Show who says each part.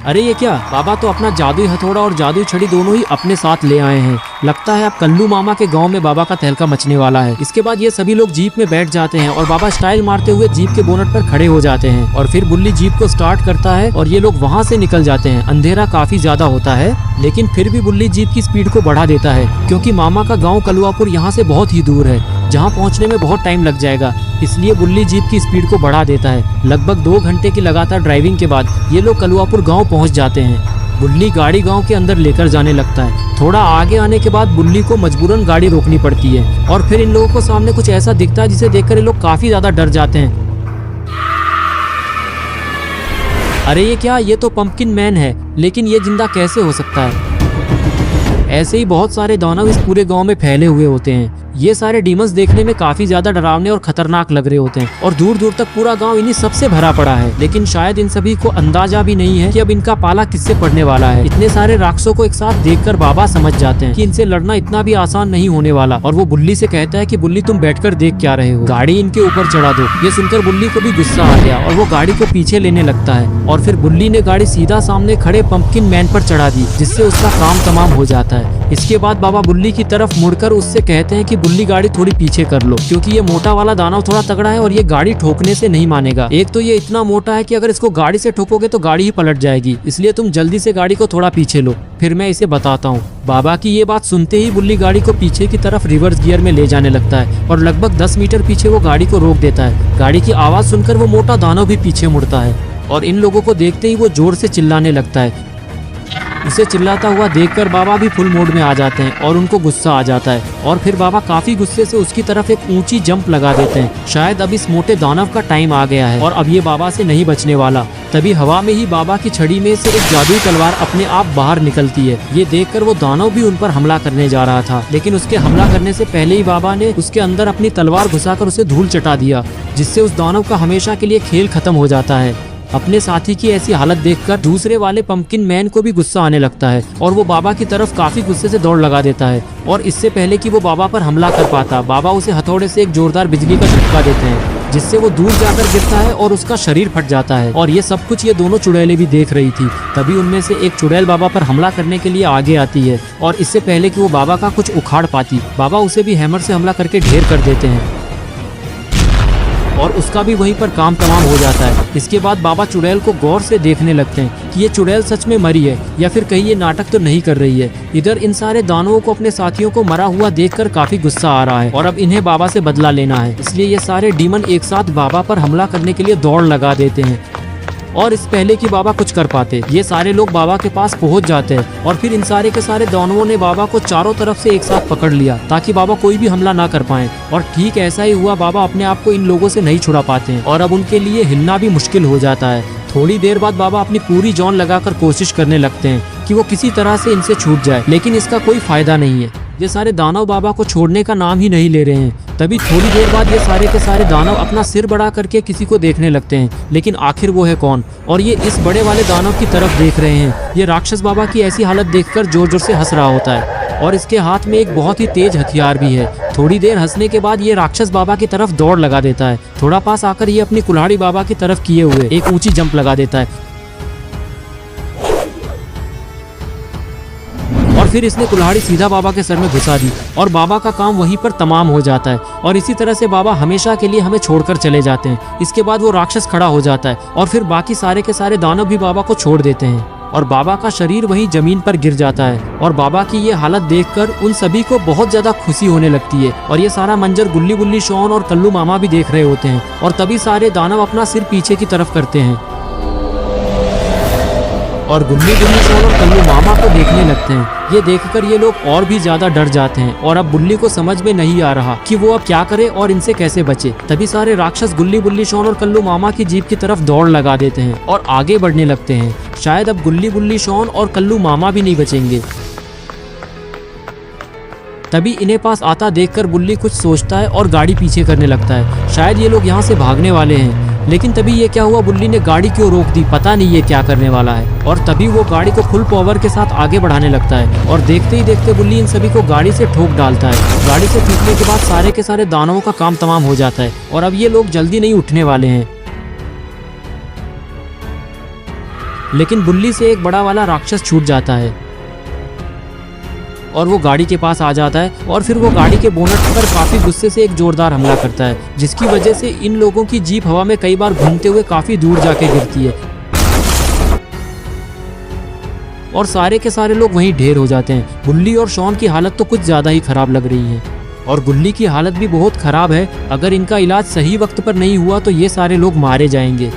Speaker 1: अरे ये क्या, बाबा तो अपना जादुई हथौड़ा और जादुई छड़ी दोनों ही अपने साथ ले आए हैं। लगता है अब कल्लू मामा के गांव में बाबा का तहलका मचने वाला है। इसके बाद ये सभी लोग जीप में बैठ जाते हैं और बाबा स्टाइल मारते हुए जीप के बोनट पर खड़े हो जाते हैं और फिर बुल्ली जीप को स्टार्ट करता है और ये लोग वहाँ से निकल जाते हैं। अंधेरा काफी ज्यादा होता है लेकिन फिर भी बुल्ली जीप की स्पीड को बढ़ा देता है क्योंकि मामा का गाँव कलुआपुर यहाँ से बहुत ही दूर है, जहाँ पहुँचने में बहुत टाइम लग जाएगा। इसलिए बुल्ली जीप की स्पीड को बढ़ा देता है। लगभग 2 घंटे की लगातार ड्राइविंग के बाद ये लोग कलुआपुर गांव पहुंच जाते हैं। बुल्ली गाड़ी गांव के अंदर लेकर जाने लगता है। थोड़ा आगे आने के बाद बुल्ली को मजबूरन गाड़ी रोकनी पड़ती है और फिर इन लोगों को सामने कुछ ऐसा दिखता है जिसे देखकर ये लोग काफी ज्यादा डर जाते हैं। अरे ये क्या, ये तो पंपकिन मैन है, लेकिन ये जिंदा कैसे हो सकता है? ऐसे ही बहुत सारे दानव इस पूरे गांव में फैले हुए होते हैं। ये सारे डीमंस देखने में काफी ज्यादा डरावने और खतरनाक लग रहे होते हैं और दूर दूर तक पूरा गांव इन्हीं सबसे भरा पड़ा है। लेकिन शायद इन सभी को अंदाजा भी नहीं है कि अब इनका पाला किससे पड़ने वाला है। इतने सारे राक्षसों को एक साथ देखकर बाबा समझ जाते हैं कि इनसे लड़ना इतना भी आसान नहीं होने वाला और वो बुल्ली से कहता है कि बुल्ली तुम बैठकर देख क्या रहे हो, गाड़ी इनके ऊपर चढ़ा दो। ये सुनकर बुल्ली को भी गुस्सा आ गया और वो गाड़ी को पीछे लेने लगता है और फिर बुल्ली ने गाड़ी सीधा सामने खड़े पंपकिन मैन पर चढ़ा दी, जिससे उसका काम तमाम हो जाता है। इसके बाद बाबा बुल्ली की तरफ मुड़कर उससे कहते हैं कि बुल्ली गाड़ी थोड़ी पीछे कर लो क्योंकि ये मोटा वाला दानव थोड़ा तगड़ा है और ये गाड़ी ठोकने से नहीं मानेगा। एक तो ये इतना मोटा है कि अगर इसको गाड़ी से ठोकोगे तो गाड़ी ही पलट जाएगी, इसलिए तुम जल्दी से गाड़ी को थोड़ा पीछे लो, फिर मैं इसे बताता हूँ। बाबा की ये बात सुनते ही बुल्ली गाड़ी को पीछे की तरफ रिवर्स गियर में ले जाने लगता है और लगभग 10 मीटर पीछे वो गाड़ी को रोक देता है। गाड़ी की आवाज सुनकर वो मोटा दानव भी पीछे मुड़ता है और इन लोगों को देखते ही वो जोर से चिल्लाने लगता है। उसे चिल्लाता हुआ देखकर बाबा भी फुल मोड में आ जाते हैं और उनको गुस्सा आ जाता है और फिर बाबा काफी गुस्से से उसकी तरफ एक ऊंची जंप लगा देते हैं। शायद अब इस मोटे दानव का टाइम आ गया है और अब ये बाबा से नहीं बचने वाला। तभी हवा में ही बाबा की छड़ी में से एक जादुई तलवार अपने आप बाहर निकलती है। ये देखकर वो दानव भी उन पर हमला करने जा रहा था, लेकिन उसके हमला करने से पहले ही बाबा ने उसके अंदर अपनी तलवार घुसाकर उसे धूल चटा दिया, जिससे उस दानव का हमेशा के लिए खेल खत्म हो जाता है। अपने साथी की ऐसी हालत देखकर दूसरे वाले पंपकिन मैन को भी गुस्सा आने लगता है और वो बाबा की तरफ काफी गुस्से से दौड़ लगा देता है और इससे पहले कि वो बाबा पर हमला कर पाता, बाबा उसे हथौड़े से एक जोरदार बिजली का झटका देते हैं, जिससे वो दूर जाकर गिरता है और उसका शरीर फट जाता है। और ये सब कुछ ये दोनों चुड़ैलें भी देख रही थी। तभी उनमें से एक चुड़ैल बाबा पर हमला करने के लिए आगे आती है और इससे पहले कि वो बाबा का कुछ उखाड़ पाती, बाबा उसे भी हैमर से हमला करके ढेर कर देते हैं और उसका भी वहीं पर काम तमाम हो जाता है। इसके बाद बाबा चुड़ैल को गौर से देखने लगते हैं कि ये चुड़ैल सच में मरी है या फिर कहीं ये नाटक तो नहीं कर रही है। इधर इन सारे दानवों को अपने साथियों को मरा हुआ देखकर काफी गुस्सा आ रहा है और अब इन्हें बाबा से बदला लेना है, इसलिए ये सारे डीमन एक साथ बाबा पर हमला करने के लिए दौड़ लगा देते हैं। और इस पहले कि बाबा कुछ कर पाते, ये सारे लोग बाबा के पास पहुंच जाते हैं और फिर इन सारे के सारे दानवों ने बाबा को चारों तरफ से एक साथ पकड़ लिया ताकि बाबा कोई भी हमला ना कर पाए। और ठीक ऐसा ही हुआ, बाबा अपने आप को इन लोगों से नहीं छुड़ा पाते हैं और अब उनके लिए हिलना भी मुश्किल हो जाता है। थोड़ी देर बाद बाबा अपनी पूरी जान लगाकर कोशिश करने लगते हैं कि वो किसी तरह से इनसे छूट जाए, लेकिन इसका कोई फायदा नहीं है। ये सारे दानव बाबा को छोड़ने का नाम ही नहीं ले रहे हैं। तभी थोड़ी देर बाद ये सारे के सारे दानव अपना सिर बड़ा करके किसी को देखने लगते हैं, लेकिन आखिर वो है कौन? और ये इस बड़े वाले दानव की तरफ देख रहे हैं। ये राक्षस बाबा की ऐसी हालत देखकर जोर जोर से हंस रहा होता है और इसके हाथ में एक बहुत ही तेज हथियार भी है। थोड़ी देर हंसने के बाद ये राक्षस बाबा की तरफ दौड़ लगा देता है। थोड़ा पास आकर ये अपनी कुल्हाड़ी बाबा की तरफ किए हुए एक ऊंची जंप लगा देता है और फिर इसने कुल्हाड़ी सीधा बाबा के सर में घुसा दी और बाबा का काम वहीं पर तमाम हो जाता है और इसी तरह से बाबा हमेशा के लिए हमें छोड़कर चले जाते हैं। इसके बाद वो राक्षस खड़ा हो जाता है और फिर बाकी सारे के सारे दानव भी बाबा को छोड़ देते हैं और बाबा का शरीर वहीं जमीन पर गिर जाता है और बाबा की ये हालत देखकर उन सभी को बहुत ज्यादा खुशी होने लगती है। और ये सारा मंजर गुल्ली बुल्ली शॉन और कल्लू मामा भी देख रहे होते हैं और तभी सारे दानव अपना सिर पीछे की तरफ करते हैं और गुल्ली बुल्ली शॉन और कल्लू मामा को देखने लगते हैं। ये देखकर ये लोग और भी ज्यादा डर जाते हैं और अब बुल्ली को समझ में नहीं आ रहा कि वो अब क्या करे और इनसे कैसे बचे। तभी सारे राक्षस गुल्ली बुल्ली शॉन और कल्लू मामा की जीप की तरफ दौड़ लगा देते हैं और आगे बढ़ने लगते हैं। शायद अब गुल्ली बुल्ली शॉन और कल्लू मामा भी नहीं बचेंगे। तभी इन्हें पास आता देखकर बुल्ली कुछ सोचता है और गाड़ी पीछे करने लगता है। शायद ये लोग यहाँ से भागने वाले हैं, लेकिन तभी ये क्या हुआ, बुल्ली ने गाड़ी क्यों रोक दी, पता नहीं ये क्या करने वाला है। और तभी वो गाड़ी को फुल पावर के साथ आगे बढ़ाने लगता है और देखते ही देखते बुल्ली इन सभी को गाड़ी से ठोक डालता है। गाड़ी से टूटने के बाद सारे के सारे दानवों का काम तमाम हो जाता है और अब ये लोग जल्दी नहीं उठने वाले हैं। लेकिन बुल्ली से एक बड़ा वाला राक्षस छूट जाता है और वो गाड़ी के पास आ जाता है और फिर वो गाड़ी के बोनट पर काफी गुस्से से एक जोरदार हमला करता है, जिसकी वजह से इन लोगों की जीप हवा में कई बार घूमते हुए काफी दूर जाके गिरती है और सारे के सारे लोग वहीं ढेर हो जाते हैं। बुल्ली और शॉन की हालत तो कुछ ज्यादा ही खराब लग रही है और गुल्ली की हालत भी बहुत खराब है। अगर इनका इलाज सही वक्त पर नहीं हुआ तो ये सारे लोग मारे जाएंगे।